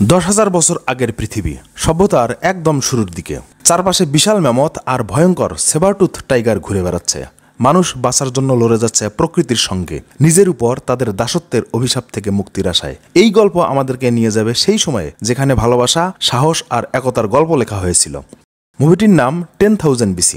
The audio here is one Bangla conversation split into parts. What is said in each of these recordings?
10,000 বছর আগের পৃথিবী সভ্যতার একদম শুরুর দিকে। চারপাশে বিশাল ম্যামথ আর ভয়ঙ্কর সেবারটুথ টাইগার ঘুরে বেড়াচ্ছে। মানুষ বাঁচার জন্য লড়ে যাচ্ছে প্রকৃতির সঙ্গে, নিজের উপর তাদের দাসত্বের অভিশাপ থেকে মুক্তির আশায়। এই গল্প আমাদেরকে নিয়ে যাবে সেই সময়ে যেখানে ভালোবাসা, সাহস আর একতার গল্প লেখা হয়েছিল। মুভিটির নাম 10,000 BC।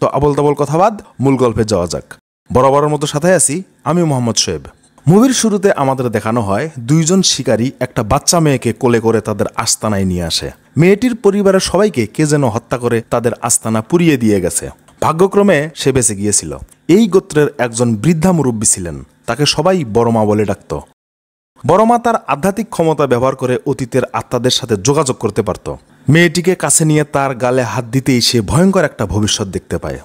তো আবল তাবল কথা বাদ, মূল গল্পে যাওয়া যাক। বরাবরের মতো সাথে আছি আমি মোহাম্মদ শোয়েব। মুভির শুরুতে আমাদের দেখানো হয় দুইজন শিকারী একটা বাচ্চা মেয়েকে কোলে করে তাদের আস্তানায় নিয়ে আসে। মেয়েটির পরিবারের সবাইকে কে যেন হত্যা করে তাদের আস্তানা পুড়িয়ে দিয়ে গেছে। ভাগ্যক্রমে সে বেঁচে গিয়েছিল। এই গোত্রের একজন বৃদ্ধা মুরব্বী ছিলেন, তাকে সবাই বড়মা বলে ডাকত। বড়মা তার আধ্যাত্মিক ক্ষমতা ব্যবহার করে অতীতের আত্মাদের সাথে যোগাযোগ করতে পারত। মেয়েটিকে কাছে নিয়ে তার গালে হাত দিতেই সে ভয়ঙ্কর একটা ভবিষ্যৎ দেখতে পায়।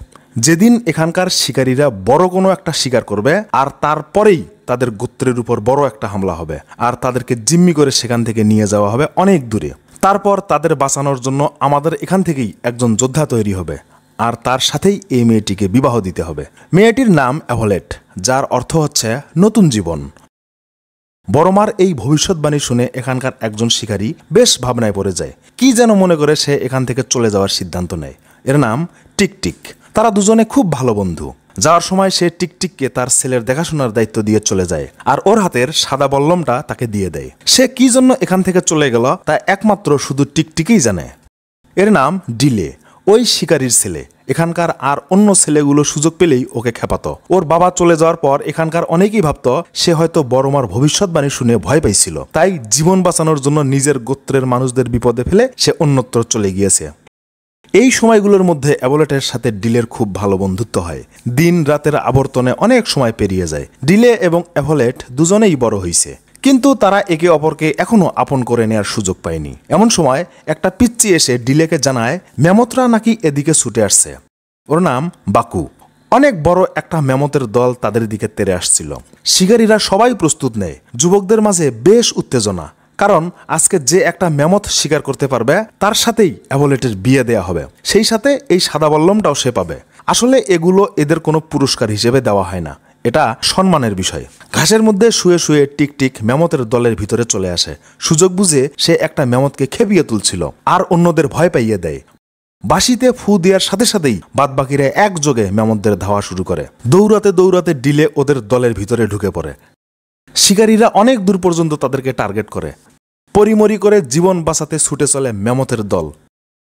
যেদিন এখানকার শিকারীরা বড় কোনো একটা শিকার করবে আর তারপরেই তাদের গোত্রের উপর বড় একটা হামলা হবে আর তাদেরকে জিম্মি করে সেখান থেকে নিয়ে যাওয়া হবে অনেক দূরে। তারপর তাদের বাঁচানোর জন্য আমাদের এখান থেকেই একজন যোদ্ধা তৈরি হবে আর তার সাথেই এই মেয়েটিকে বিবাহ দিতে হবে। মেয়েটির নাম অ্যাভলেট, যার অর্থ হচ্ছে নতুন জীবন। বড়মার এই ভবিষ্যৎবাণী শুনে এখানকার একজন শিকারী বেশ ভাবনায় পড়ে যায়। কি যেন মনে করে সে এখান থেকে চলে যাওয়ার সিদ্ধান্ত নেয়। এর নাম টিকটিক। তারা দুজনে খুব ভালো বন্ধু। যাওয়ার সময় সে টিকটিককে তার ছেলের দেখাশোনার দায়িত্ব দিয়ে চলে যায় আর ওর হাতের সাদা বল্লমটা তাকে দিয়ে দেয়। সে কি জন্য এখান থেকে চলে গেল তা একমাত্র শুধু টিকটিকই জানে। এর নাম ডিলে, ওই শিকারীর ছেলে। এখানকার আর অন্য ছেলেগুলো সুযোগ পেলেই ওকে খেপাতো। ওর বাবা চলে যাওয়ার পর এখানকার অনেকেই ভাবত সে হয়তো বড়মার ভবিষ্যৎবাণী শুনে ভয় পাইছিল, তাই জীবন বাঁচানোর জন্য নিজের গোত্রের মানুষদের বিপদে ফেলে সে অন্যত্র চলে গিয়েছে। এই সময়গুলোর মধ্যে অ্যাভলেটের সাথে ডিলের খুব ভালো বন্ধুত্ব হয়। দিন রাতের আবর্তনে অনেক সময় পেরিয়ে যায়। ডিলে এবং অ্যাভলেট দুজনেই বড় হয়েছে, কিন্তু তারা একে অপরকে এখনো আপন করে নেওয়ার সুযোগ পায়নি। এমন সময় একটা পিচ্চি এসে ডিলেকে জানায় ম্যামথরা নাকি এদিকে ছুটে আসছে। ওর নাম বাকু। অনেক বড় একটা ম্যামথের দল তাদের দিকে তেড়ে আসছিল। শিকারীরা সবাই প্রস্তুত নেয়। যুবকদের মাঝে বেশ উত্তেজনা, কারণ আজকে যে একটা ম্যামথ শিকার করতে পারবে তার সাথেই অ্যাভলেটের বিয়ে দেয়া হবে। সেই সাথে এই সাদা বল্লমটাও সে পাবে। আসলে এগুলো এদের কোনো পুরস্কার হিসেবে দেওয়া হয় না, এটা সম্মানের বিষয়। ঘাসের মধ্যে শুয়ে শুয়ে টিকটিক ম্যামথের দলের ভিতরে চলে আসে। সুযোগ বুঝে সে একটা ম্যামথকে খেপিয়ে তুলছিল আর অন্যদের ভয় পাইয়ে দেয়। বাঁশিতে ফু দেওয়ার সাথে সাথেই বাদবাকিরা একযোগে ম্যামথদের ধাওয়া শুরু করে। দৌড়াতে দৌড়াতে ডিলে ওদের দলের ভিতরে ঢুকে পড়ে। শিকারীরা অনেক দূর পর্যন্ত তাদেরকে টার্গেট করে। পরিমরি করে জীবন বাঁচাতে ছুটে চলে ম্যামথের দল।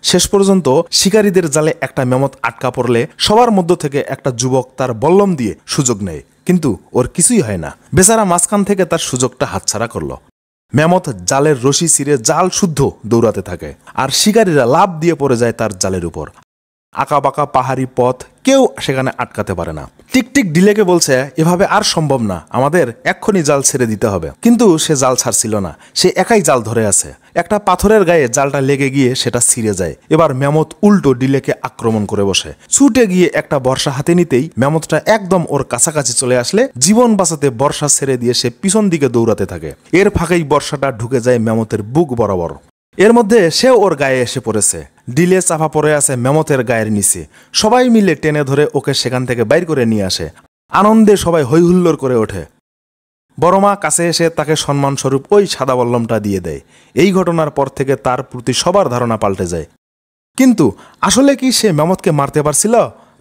শেষ পর্যন্ত শিকারীদের জালে একটা ম্যামথ আটকা পড়লে সবার মধ্য থেকে একটা যুবক তার বল্লম দিয়ে সুযোগ নেয়, কিন্তু ওর কিছুই হয় না। বেচারা মাঝখান থেকে তার সুযোগটা হাতছাড়া করলো। ম্যামথ জালের রশি ছিঁড়ে জাল শুদ্ধ দৌড়াতে থাকে আর শিকারীরা লাফ দিয়ে পড়ে যায় তার জালের উপর। আঁকা বাঁকা পাহাড়ি পথ, কেউ সেখানে আটকাতে পারে না। টিকটিক ডিলেকে বলছে এভাবে আর সম্ভব না, আমাদের এক্ষুনি জাল ছেড়ে দিতে হবে। কিন্তু সে জাল ছাড়ছিল না, সে একাই জাল ধরে আছে। একটা পাথরের গায়ে জালটা লেগে গিয়ে সেটা ছিঁড়ে যায়। এবার ম্যামথ উল্টো ডিলেকে আক্রমণ করে বসে। ছুটে গিয়ে একটা বর্ষা হাতে নিতেই ম্যামথটা একদম ওর কাছাকাছি চলে আসলে জীবন বাঁচাতে বর্ষা ছেড়ে দিয়ে সে পিছন দিকে দৌড়াতে থাকে। এর ফাঁকেই বর্ষাটা ঢুকে যায় ম্যামথের বুক বরাবর। এর মধ্যে সে ওর গায়ে এসে পড়েছে। ডিলে চাপা পড়ে আছে ম্যামথের গায়ের নিচে। সবাই মিলে টেনে ধরে ওকে সেখান থেকে বাইর করে নিয়ে আসে। আনন্দে সবাই হৈ হুল্লোড় করে ওঠে। বড়মা কাছে এসে তাকে সম্মানস্বরূপ ওই সাদা বল্লমটা দিয়ে দেয়। এই ঘটনার পর থেকে তার প্রতি সবার ধারণা পাল্টে যায়। কিন্তু আসলে কি সে ম্যামথকে মারতে পারছিল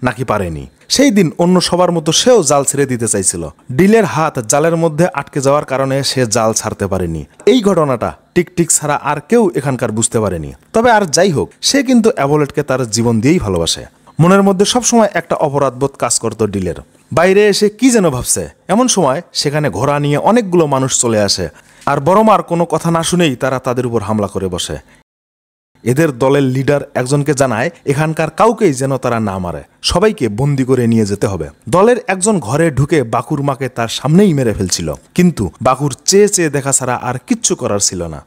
নাকি পারেনি? সেই দিন অন্য সবার মতো সেও জাল ছেড়ে দিতে চাইছিল। ডিলের হাত জালের মধ্যে আটকে যাওয়ার কারণে সে জাল ছাড়তে পারেনি। এই ঘটনাটা টিকটিক ছাড়া আর কেউ এখানকার বুঝতে পারেনি। তবে আর যাই হোক, সে কিন্তু অ্যাভলেটকে তার জীবন দিয়েই ভালোবাসে। মনের মধ্যে সবসময় একটা অপরাধবোধ কাজ করত ডিলের। বাইরে এসে কি যেন ভাবছে। এমন সময় সেখানে ঘোড়া নিয়ে অনেকগুলো মানুষ চলে আসে আর বড়মার কোনো কথা না শুনেই তারা তাদের উপর হামলা করে বসে। এদের দলের লিডার একজনকে জানায় এখানকার কাউকেই যেন তারা না মারে, সবাইকে বন্দি করে নিয়ে যেতে হবে। দলের একজন ঘরে ঢুকে বাকুর মাকে তার সামনেই মেরে ফেলছিল, কিন্তু বাকুর চেয়ে চেয়ে দেখা ছাড়া আর কিচ্ছু করার ছিল না।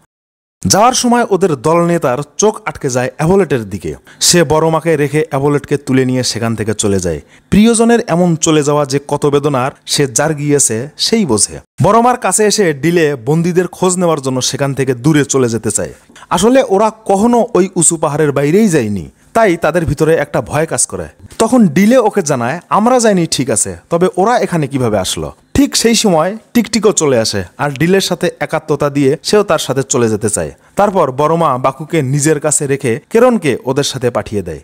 যাওয়ার সময় ওদের দল নেতার চোখ আটকে যায় অ্যাভলেটের দিকে। সে বড়মাকে রেখে অ্যাভলেটকে তুলে নিয়ে সেখান থেকে চলে যায়। প্রিয়জনের এমন চলে যাওয়া যে কত বেদনার সে যার গিয়েছে সেই বোঝে। বড়মার কাছে এসে ডিলে বন্দীদের খোঁজ নেওয়ার জন্য সেখান থেকে দূরে চলে যেতে চায়। আসলে ওরা কখনো ওই উঁচু পাহাড়ের বাইরেই যায়নি, তাই তাদের ভিতরে একটা ভয় কাজ করে। তখন ডিলে ওকে জানায় আমরা যাইনি ঠিক আছে, তবে ওরা এখানে কিভাবে আসলো। ঠিক সেই সময় টিকটিকও চলে আসে আর ডিলের সাথে একাত্মতা দিয়ে সেও তার সাথে চলে যেতে চায়। তারপর বড়মা বাকুকে নিজের কাছে রেখে কেরনকে ওদের সাথে পাঠিয়ে দেয়।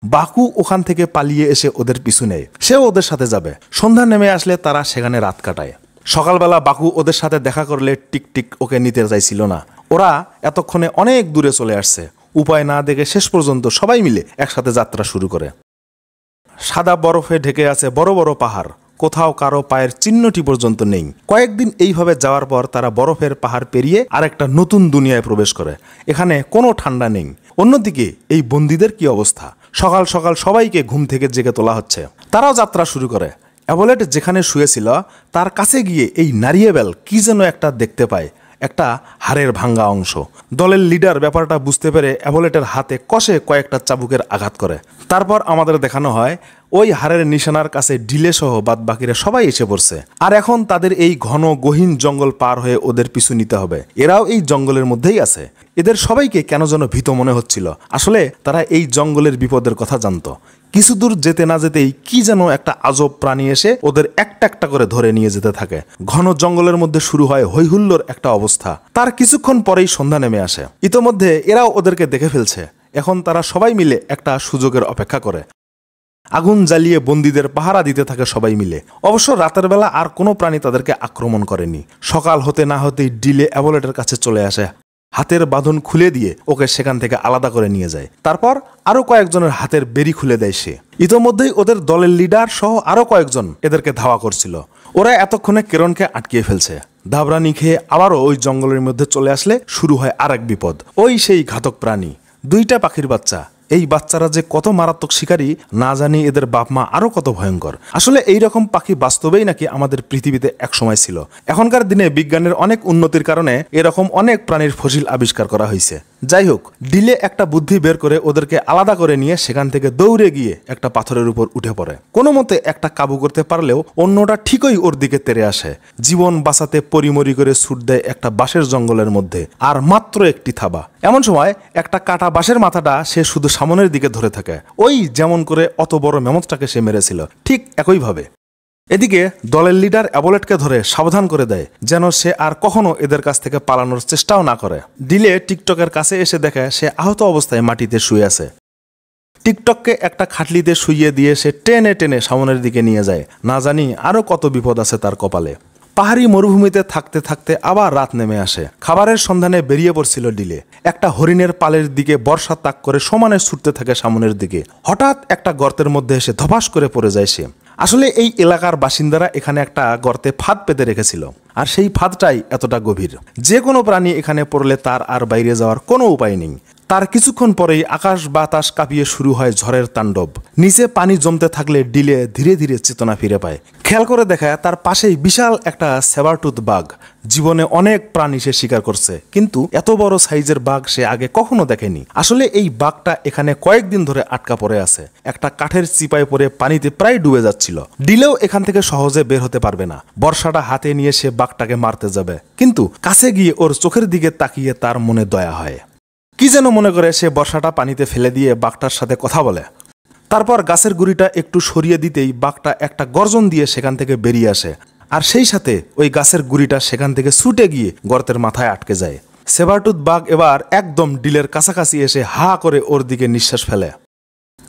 বাকু ওখান থেকে পালিয়ে এসে ওদের পিছু নেয়, সেও ওদের সাথে যাবে। সন্ধ্যা নেমে আসলে তারা সেখানে রাত কাটায়। সকালবেলা বাকু ওদের সাথে দেখা করলে টিকটিক ওকে নিতে চাইছিল না। ওরা এতক্ষণে অনেক দূরে চলে আসছে। উপায় না দেখে শেষ পর্যন্ত সবাই মিলে একসাথে যাত্রা শুরু করে। সাদা বরফে ঢেকে আছে বড় বড় পাহাড়, কোথাও কারো পায়ের চিহ্নটি পর্যন্ত নেই। কয়েকদিন এইভাবে যাওয়ার পর তারা বরফের পাহাড় পেরিয়ে আরেকটা নতুন দুনিয়ায় প্রবেশ করে। এখানে কোনো ঠান্ডা নেই। অন্যদিকে এই বন্দীদের কি অবস্থা। সকাল সকাল সবাইকে ঘুম থেকে জেগে তোলা হচ্ছে। তারাও যাত্রা শুরু করে। অ্যাবলেট যেখানে শুয়েছিল তার কাছে গিয়ে এই নারিয়েবেল কি যেন একটা দেখতে পায়, একটা হাড়ের ভাঙ্গা অংশ। দলের লিডার ব্যাপারটা বুঝতে পেরে অ্যাবলেটের হাতে কষে কয়েকটা চাবুকের আঘাত করে। তারপর আমাদের দেখানো হয় ওই হাড়ের নিশানার কাছে ডিলে সহ বাদ বাকিরা সবাই এসে পড়ছে। আর এখন তাদের এই ঘন গহীন জঙ্গল পার হয়ে ওদের পিছু নিতে হবে। এরাও এই জঙ্গলের মধ্যেই আছে। এদের সবাইকে কেন যেন ভীত মনে হচ্ছিল। আসলে তারা এই জঙ্গলের বিপদের কথা জানতো। কিছু দূর যেতে না যেতেই কি যেন একটা আজব প্রাণী এসে ওদের একটা একটা করে ধরে নিয়ে যেতে থাকে। ঘন জঙ্গলের মধ্যে শুরু হয় হৈহুল্লোর একটা অবস্থা। তার কিছুক্ষণ পরেই সন্ধ্যা নেমে আসে। ইতোমধ্যে এরাও ওদেরকে দেখে ফেলছে। এখন তারা সবাই মিলে একটা সুযোগের অপেক্ষা করে। আগুন জ্বালিয়ে বন্দীদের পাহারা দিতে থাকে সবাই মিলে। অবশ্য রাতের বেলা আর কোনো প্রাণী তাদেরকে আক্রমণ করেনি। সকাল হতে না হতেই ডিলে অ্যাবলেটের কাছে চলে আসে। হাতের বাঁধন খুলে দিয়ে ওকে সেখান থেকে আলাদা করে নিয়ে যায়। তারপর আরো কয়েকজনের হাতের বেরি খুলে দেয় সে। ইতোমধ্যেই ওদের দলের লিডার সহ আরো কয়েকজন এদেরকে ধাওয়া করছিল। ওরা এতক্ষণে কেরনকে আটকিয়ে ফেলছে। দাবরানি খেয়ে আবারও ওই জঙ্গলের মধ্যে চলে আসলে শুরু হয় আরেক বিপদ। ওই সেই ঘাতক প্রাণী, দুইটা পাখির বাচ্চা। এই বাচ্চারা যে কত মারাত্মক শিকারী না জানি এদের বাপ মা আরো কত ভয়ঙ্কর। আসলে এই রকম পাখি বাস্তবেই নাকি আমাদের পৃথিবীতে একসময় ছিল। এখনকার দিনে বিজ্ঞানের অনেক উন্নতির কারণে এরকম অনেক প্রাণীর ফসিল আবিষ্কার করা হয়েছে। যাই হোক, ডিলে একটা বুদ্ধি বের করে ওদেরকে আলাদা করে নিয়ে সেখান থেকে দৌড়ে গিয়ে একটা পাথরের উপর উঠে পড়ে। কোনো মতে একটা কাবু করতে পারলেও অন্যটা ঠিকই ওর দিকে তেড়ে আসে। জীবন বাঁচাতে পরিমরি করে ছুট দেয় একটা বাঁশের জঙ্গলের মধ্যে। আর মাত্র একটি থাবা। এমন সময় একটা কাটা বাঁশের মাথাটা সে শুধু সামনের দিকে ধরে থাকে। ওই যেমন করে অত বড় মেমতটাকে সে মেরেছিল, ঠিক একইভাবে। এদিকে দলের লিডার অ্যাবলেটকে ধরে সাবধান করে দেয় যেন সে আর কখনো এদের কাছ থেকে পালানোর চেষ্টাও না করে। ডিলে টিকটকের কাছে এসে দেখে সে আহত অবস্থায় মাটিতে শুয়ে আছে। টিকটককে একটা খাটলিতে শুইয়ে দিয়ে সে টেনে টেনে সামনের দিকে নিয়ে যায়। না জানি আরো কত বিপদ আছে তার কপালে। পাহাড়ি মরুভূমিতে থাকতে থাকতে আবার রাত নেমে আসে। খাবারের সন্ধানে বেরিয়ে পড়ছিল ডিলে। একটা হরিণের পালের দিকে বর্ষা তাক করে সমানে ছুটতে থাকে সামনের দিকে। হঠাৎ একটা গর্তের মধ্যে এসে ধপাস করে পড়ে যায় সে। আসলে এই এলাকার বাসিন্দারা এখানে একটা গর্তে ফাঁদ পেতে রেখেছিল। আর সেই ফাঁদটাই এতটা গভীর যে কোনো প্রাণী এখানে পড়লে তার আর বাইরে যাওয়ার কোনো উপায় নেই। তার কিছুক্ষণ পরেই আকাশ বাতাস কাঁপিয়ে শুরু হয় ঝড়ের তাণ্ডব। নিচে পানি জমতে থাকলে ডিলে ধীরে ধীরে চেতনা ফিরে পায়। খেয়াল করে দেখায় তার পাশেই বিশাল একটা সেবারটুথ বাঘ। জীবনে অনেক প্রাণী সে শিকার করছে, কিন্তু এত বড় সাইজের বাঘ সে আগে কখনো দেখেনি। আসলে এই বাঘটা এখানে কয়েকদিন ধরে আটকা পড়ে আছে। একটা কাঠের চিপায় পড়ে পানিতে প্রায় ডুবে যাচ্ছিল। ডিলেও এখান থেকে সহজে বের হতে পারবে না। বর্ষাটা হাতে নিয়ে সে বাঘটাকে মারতে যাবে, কিন্তু কাছে গিয়ে ওর চোখের দিকে তাকিয়ে তার মনে দয়া হয়। কি যেন মনে করে সে বর্ষাটা পানিতে ফেলে দিয়ে বাঘটার সাথে কথা বলে। তারপর গাছের গুড়িটা একটু সরিয়ে দিতেই বাঘটা একটা গর্জন দিয়ে সেখান থেকে বেরিয়ে আসে। আর সেই সাথে ওই গাছের গুড়িটা সেখান থেকে ছুটে গিয়ে গর্তের মাথায় আটকে যায়। সেবারটুথ বাঘ এবার একদম ডিলের কাছাকাছি এসে হা করে ওর দিকে নিঃশ্বাস ফেলে।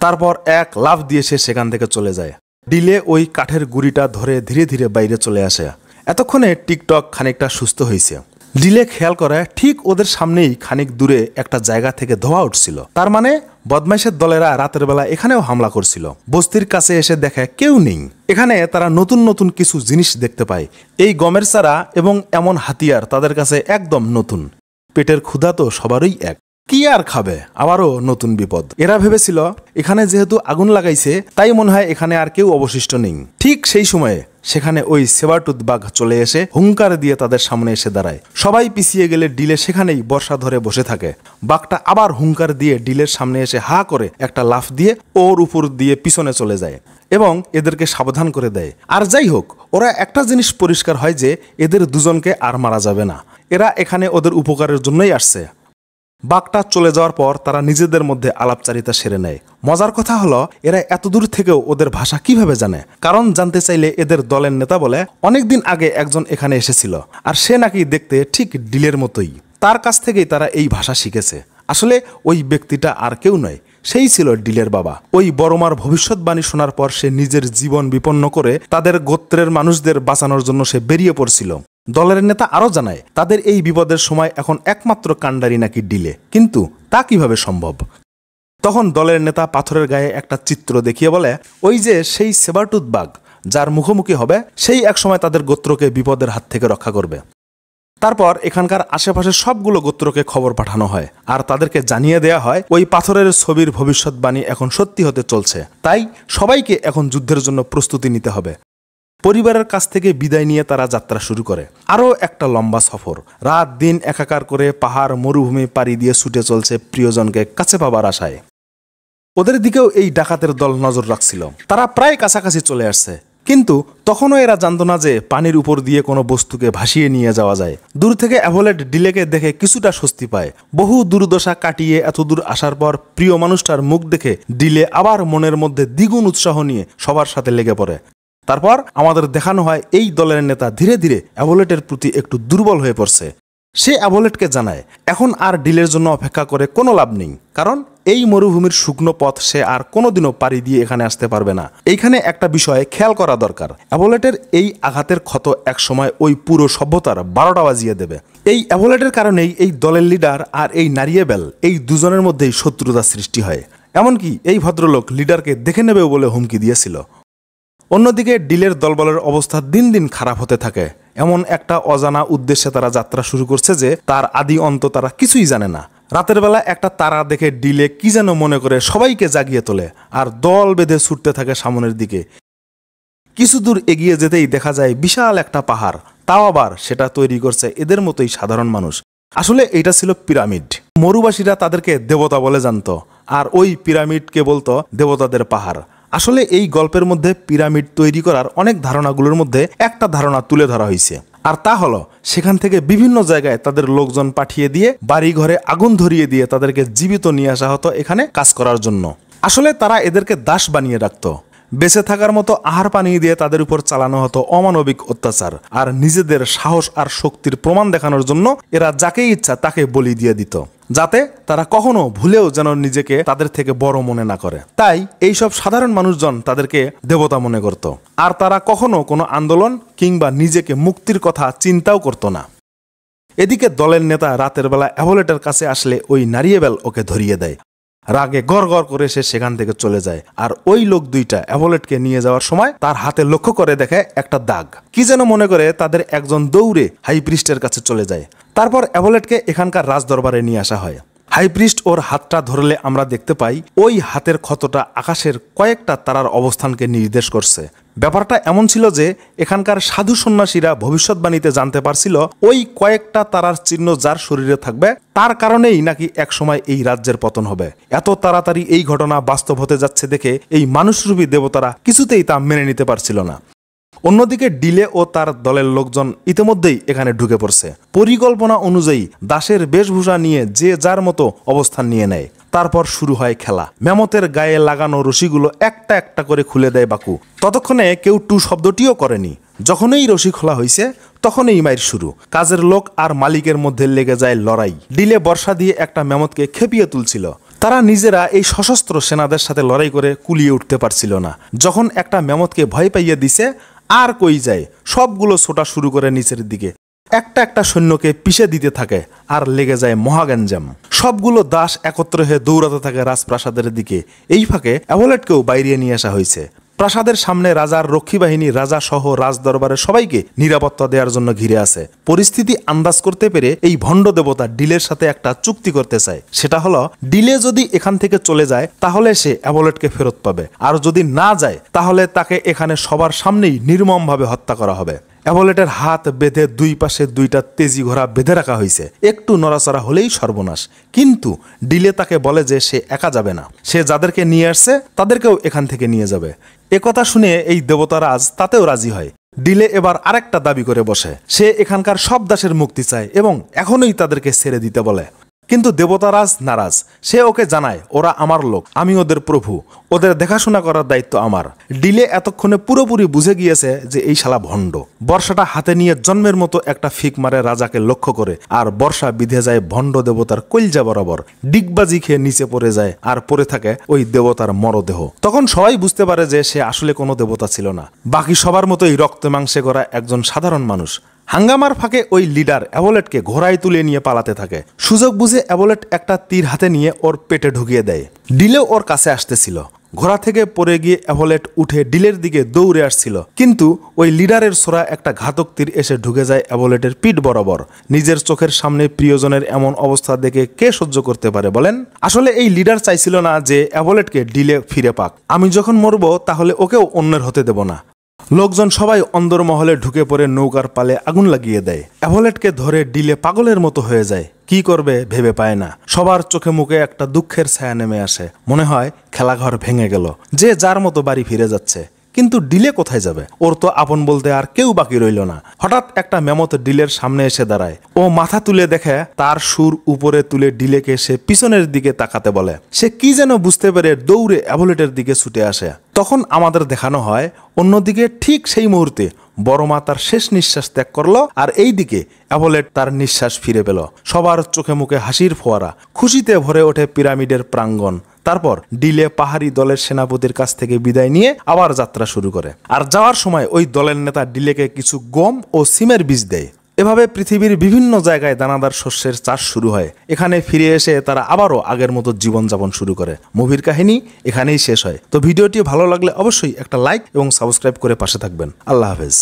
তারপর এক লাফ দিয়ে সে সেখান থেকে চলে যায়। ডিলে ওই কাঠের গুড়িটা ধরে ধীরে ধীরে বাইরে চলে আসে। এতক্ষণে টিকটক খানিকটা সুস্থ হয়েছে। ডিলে খেয়াল করে ঠিক ওদের সামনেই খানিক দূরে একটা জায়গা থেকে ধোঁয়া উঠছিল। তার মানে বদমাইশের দলেরা রাতের বেলা এখানেও হামলা করছিল। বস্তির কাছে এসে দেখে কেউ নেই। এখানে তারা নতুন নতুন কিছু জিনিস দেখতে পায়। এই গমের চারা এবং এমন হাতিয়ার তাদের কাছে একদম নতুন। পেটের ক্ষুধা তো সবারই এক, কি আর খাবে, আবারও নতুন বিপদ। এরা ভেবেছিল এখানে যেহেতু আগুন লাগাইছে তাই মনে হয় এখানে আর কেউ অবশিষ্ট নেই। ঠিক সেই সময়ে সেখানে ওই সেবারটুথ বাঘ চলে এসে হুঙ্কার দিয়ে তাদের সামনে এসে দাঁড়ায়। সবাই পিছিয়ে গেলে ডিলে সেখানেই বর্ষা ধরে বসে থাকে। বাঘটা আবার হুঙ্কার দিয়ে ডিলের সামনে এসে হা করে একটা লাফ দিয়ে ওর উপর দিয়ে পিছনে চলে যায় এবং এদেরকে সাবধান করে দেয়। আর যাই হোক, ওরা একটা জিনিস পরিষ্কার হয় যে এদের দুজনকে আর মারা যাবে না। এরা এখানে ওদের উপকারের জন্যই আসছে। বাঘটা চলে যাওয়ার পর তারা নিজেদের মধ্যে আলাপচারিতা সেরে নেয়। মজার কথা হলো, এরা এত দূর থেকেও ওদের ভাষা কিভাবে জানে? কারণ জানতে চাইলে এদের দলের নেতা বলে, অনেকদিন আগে একজন এখানে এসেছিল, আর সে নাকি দেখতে ঠিক ডিলের মতোই। তার কাছ থেকেই তারা এই ভাষা শিখেছে। আসলে ওই ব্যক্তিটা আর কেউ নয়, সেই ছিল ডিলের বাবা। ওই বড়মার ভবিষ্যৎবাণী শোনার পর সে নিজের জীবন বিপন্ন করে তাদের গোত্রের মানুষদের বাঁচানোর জন্য সে বেরিয়ে পড়ছিল। দলের নেতা আরও জানায়, তাদের এই বিপদের সময় এখন একমাত্র কাণ্ডারি নাকি ডিলে, কিন্তু তা কিভাবে সম্ভব? তখন দলের নেতা পাথরের গায়ে একটা চিত্র দেখিয়ে বলে, ওই যে সেই সেবারটুথ বাঘ, যার মুখোমুখি হবে সেই একসময় তাদের গোত্রকে বিপদের হাত থেকে রক্ষা করবে। তারপর এখানকার আশেপাশে সবগুলো গোত্রকে খবর পাঠানো হয়, আর তাদেরকে জানিয়ে দেয়া হয় ওই পাথরের ছবির ভবিষ্যৎবাণী এখন সত্যি হতে চলছে। তাই সবাইকে এখন যুদ্ধের জন্য প্রস্তুতি নিতে হবে। পরিবারের কাছ থেকে বিদায় নিয়ে তারা যাত্রা শুরু করে। আরও একটা লম্বা সফর, রাত দিন একাকার করে পাহাড় মরুভূমি পাড়ি দিয়ে ছুটে চলছে প্রিয়জনকে কাছে পাবার আশায়। ওদের দিকেও এই ডাকাতের দল নজর রাখছিল। তারা প্রায় কাছাকাছি চলে আসছে, কিন্তু তখনও এরা জানত না যে পানির উপর দিয়ে কোনো বস্তুকে ভাসিয়ে নিয়ে যাওয়া যায়। দূর থেকে অ্যাভোলেট ডিলেকে দেখে কিছুটা স্বস্তি পায়। বহু দুর্দশা কাটিয়ে এত দূর আসার পর প্রিয় মানুষটার মুখ দেখে ডিলে আবার মনের মধ্যে দ্বিগুণ উৎসাহ নিয়ে সবার সাথে লেগে পড়ে। তারপর আমাদের দেখানো হয় এই দলের নেতা ধীরে ধীরে অ্যাভোলেটের প্রতি একটু দুর্বল হয়ে পড়ছে। সে অ্যাভোলেটকে জানায় এখন আর ডিলের জন্য অপেক্ষা করে কোনো লাভ নেই, কারণ এই মরুভূমির শুকনো পথ সে আর কোনোদিনও পাড়ি দিয়ে এখানে আসতে পারবে না। এইখানে একটা বিষয় খেয়াল করা দরকার, অ্যাভোলেটের এই আঘাতের ক্ষত একসময় ওই পুরো সভ্যতার 12টা বাজিয়ে দেবে। এই অ্যাভোলেটের কারণেই এই দলের লিডার আর এই নারিয়েবেল, এই দুজনের মধ্যেই শত্রুতা সৃষ্টি হয়। এমনকি এই ভদ্রলোক লিডারকে দেখে নেবেও বলে হুমকি দিয়েছিল। অন্যদিকে ডিলের দলবলের অবস্থা দিন দিন খারাপ হতে থাকে। এমন একটা অজানা উদ্দেশ্যে তারা যাত্রা শুরু করছে যে তার আদি অন্ত তারা কিছুই জানে না। রাতের বেলা একটা তারা দেখে ডিলে কি যেন মনে করে সবাইকে জাগিয়ে তোলে, আর দল বেঁধে ছুটতে থাকে সামনের দিকে। কিছু দূর এগিয়ে যেতেই দেখা যায় বিশাল একটা পাহাড়, তাও আবার সেটা তৈরি করছে এদের মতোই সাধারণ মানুষ। আসলে এটা ছিল পিরামিড। মরুবাসীরা তাদেরকে দেবতা বলে জানত, আর ওই পিরামিডকে বলতো দেবতাদের পাহাড়। আসলে এই গল্পের মধ্যে পিরামিড তৈরি করার অনেক ধারণাগুলোর মধ্যে একটা ধারণা তুলে ধরা হয়েছে, আর তা হলো সেখান থেকে বিভিন্ন জায়গায় তাদের লোকজন পাঠিয়ে দিয়ে বাড়ি ঘরে আগুন ধরিয়ে দিয়ে তাদেরকে জীবিত নিয়ে আসা হতো এখানে কাজ করার জন্য। আসলে তারা এদেরকে দাস বানিয়ে রাখতো। বেঁচে থাকার মতো আহার পানি দিয়ে তাদের উপর চালানো হতো অমানবিক অত্যাচার, আর নিজেদের সাহস আর শক্তির প্রমাণ দেখানোর জন্য এরা যাকে ইচ্ছা তাকে বলি দিয়ে দিত, যাতে তারা কখনো ভুলেও যেন নিজেকে তাদের থেকে বড় মনে না করে। তাই এইসব সাধারণ মানুষজন তাদেরকে দেবতা মনে করত, আর তারা কখনো কোনো আন্দোলন কিংবা নিজেকে মুক্তির কথা চিন্তাও করত না। এদিকে দলের নেতা রাতের বেলা অ্যাভোলেটের কাছে আসলে ওই নারিয়েবেল ওকে ধরিয়ে দেয়। রাগে গড় গড় করে সে সেখান থেকে চলে যায়, আর ওই লোক দুইটা অ্যাভোলেটকে নিয়ে যাওয়ার সময় তার হাতে লক্ষ্য করে দেখে একটা দাগ। কি যেন মনে করে তাদের একজন দৌড়ে হাই প্রিস্টের কাছে চলে যায়। তারপর অ্যাভোলেটকে এখানকার রাজদরবারে নিয়ে আসা হয়। হাই প্রিস্ট ওর হাতটা ধরলে আমরা দেখতে পাই ওই হাতের ক্ষতটা আকাশের কয়েকটা তারার অবস্থানকে নির্দেশ করছে। ব্যাপারটা এমন ছিল যে এখানকার সাধু সন্ন্যাসীরা ভবিষ্যৎবাণীতে জানতে পারছিল ওই কয়েকটা তারার চিহ্ন যার শরীরে থাকবে তার কারণেই নাকি একসময় এই রাজ্যের পতন হবে। এত তাড়াতাড়ি এই ঘটনা বাস্তব হতে যাচ্ছে দেখে এই মানুষরূপী দেবতারা কিছুতেই তা মেনে নিতে পারছিল না। অন্যদিকে ডিলে ও তার দলের লোকজন ইতিমধ্যেই এখানে ঢুকে পড়ছে। পরিকল্পনা অনুযায়ী দাসের বেশভূষা নিয়ে যে যার মতো অবস্থান নিয়ে নেয়। তারপর শুরু হয় খেলা। মেমতের গায়ে লাগানো রশিগুলো একটা একটা করে খুলে দেয় বাকু। ততক্ষণে কেউ টু শব্দটিও করেনি। যখনই রশি খোলা হয়েছে তখনই মাইর শুরু। কাজের লোক আর মালিকের মধ্যে লেগে যায় লড়াই। ডিলে বর্ষা দিয়ে একটা মেমতকে খেপিয়ে তুলছিল। তারা নিজেরা এই সশস্ত্র সেনাদের সাথে লড়াই করে কুলিয়ে উঠতে পারছিল না। যখন একটা মেমতকে ভয় পাইয়ে দিছে, আর কই যায়, সবগুলো ছোটা শুরু করে নিচের দিকে। একটা একটা সৈন্যকে পিষে দিতে থাকে, আর লেগে যায় মহাগ্যাঞ্জাম। সবগুলো দাস একত্র হয়ে দৌড়াতে থাকে রাজপ্রাসাদের দিকে। এই ফাঁকে অ্যাভোলেটকেও বাইরে নিয়ে আসা হয়েছে। প্রাসাদের সামনে রাজার রক্ষী বাহিনী রাজা সহ রাজদরবারের সবাইকে নিরাপত্তা দেওয়ার জন্য ঘিরে আছে। পরিস্থিতি আন্দাজ করতে পেরে এই ভণ্ড দেবতা ডিলের সাথে একটা চুক্তি করতে চায়। সেটা হলো, ডিলে যদি এখান থেকে চলে যায় তাহলে সে অ্যাভোলেটকে ফেরত পাবে, আর যদি না যায় তাহলে তাকে এখানে সবার সামনেই নির্মমভাবে হত্যা করা হবে। অ্যাভোলেটের হাত বেঁধে দুই পাশে দুইটা তেজি ঘোড়া বেঁধে রাখা হয়েছে। একটু নড়াচড়া হলেই সর্বনাশ। কিন্তু ডিলে তাকে বলে যে সে একা যাবে না, সে যাদেরকে নিয়ে আসছে তাদেরকেও এখান থেকে নিয়ে যাবে। একথা শুনে এই দেবতারাজ তাতেও রাজি হয়। ডিলে এবার আরেকটা দাবি করে বসে। সে এখানকার সব দাসের মুক্তি চায় এবং এখনই তাদেরকে ছেড়ে দিতে বলে। কিন্তু দেবতারাজ নারাজ। সে ওকে জানায় ওরা আমার লোক, আমি ওদের প্রভু, ওদের দেখাশোনা করার দায়িত্ব আমার। ডিলে এতক্ষণে পুরোপুরি বুঝে গিয়েছে যে এই শালা ভণ্ড। বর্ষাটা হাতে নিয়ে জন্মের মতো একটা ফিক মারে রাজাকে লক্ষ্য করে, আর বর্ষা বিধে যায় ভণ্ড দেবতার কলজা বরাবর, ডিগবাজি খেয়ে নিচে পড়ে যায়, আর পড়ে থাকে ওই দেবতার মরদেহ। তখন সবাই বুঝতে পারে যে সে আসলে কোনো দেবতা ছিল না, বাকি সবার মতোই রক্তে মাংসে করা একজন সাধারণ মানুষ। হাঙ্গামার ফাঁকে ওই লিডার অ্যাভোলেটকে ঘোড়ায় তুলে নিয়ে পালাতে থাকে। সুযোগ বুঝে অ্যাভোলেট একটা তীর হাতে নিয়ে ওর পেটে ঢুকিয়ে দেয়। ডিলেও ওর কাছে আসতেছিল। ঘোড়া থেকে পড়ে গিয়ে অ্যাভোলেট উঠে ডিলের দিকে দৌড়ে আসছিল, কিন্তু ওই লিডারের ছোড়া একটা ঘাতক তীর এসে ঢুকে যায় অ্যাভোলেটের পিঠ বরাবর। নিজের চোখের সামনে প্রিয়জনের এমন অবস্থা দেখে কে সহ্য করতে পারে বলেন? আসলে এই লিডার চাইছিল না যে অ্যাভোলেটকে ডিলে ফিরে পাক। আমি যখন মরবো তাহলে ওকেও অন্যের হতে দেব না। লোকজন সবাই অন্দরমহলে ঢুকে পড়ে নৌকার পালে আগুন লাগিয়ে দেয়। অ্যাভোলেটকে ধরে ডিলে পাগলের মতো হয়ে যায়। কি করবে ভেবে পায় না। সবার চোখে মুখে একটা দুঃখের ছায়া নেমে আসে। মনে হয় খেলাঘর ভেঙে গেল, যে যার মতো বাড়ি ফিরে যাচ্ছে। কিন্তু ডিলে কোথায় যাবে? ওর তো আপন বলতে আর কেউ বাকি রইল না। হঠাৎ একটা মেমত ডিলের সামনে এসে দাঁড়ায়। ও মাথা তুলে দেখে তার সুর উপরে তুলে ডিলেকে সে পিছনের দিকে তাকাতে বলে। সে কি যেন বুঝতে পেরে দৌড়ে অ্যাভোলেটের দিকে ছুটে আসে। তখন আমাদের দেখানো হয় অন্যদিকে ঠিক সেই মুহূর্তে বড় মা তার শেষ নিঃশ্বাস ত্যাগ করলো, আর এই দিকে অ্যাভোলেট তার নিঃশ্বাস ফিরে পেল। সবার চোখে মুখে হাসির ফোয়ারা, খুশিতে ভরে ওঠে পিরামিডের প্রাঙ্গণ। তারপর ডিলে পাহাড়ি দলের সেনাপতির কাছ থেকে বিদায় নিয়ে আবার যাত্রা শুরু করে। আর যাওয়ার সময় ওই দলের নেতা ডিলেকে কিছু গম ও সিমের বীজ দেয়। এভাবে পৃথিবীর বিভিন্ন জায়গায় দানাদার শস্যের চাষ শুরু হয়। এখানে ফিরে এসে তারা আবারও আগের মতো জীবনযাপন শুরু করে। মুভির কাহিনী এখানেই শেষ হয়। তো ভিডিওটি ভালো লাগলে অবশ্যই একটা লাইক এবং সাবস্ক্রাইব করে পাশে থাকবেন। আল্লাহ হাফেজ।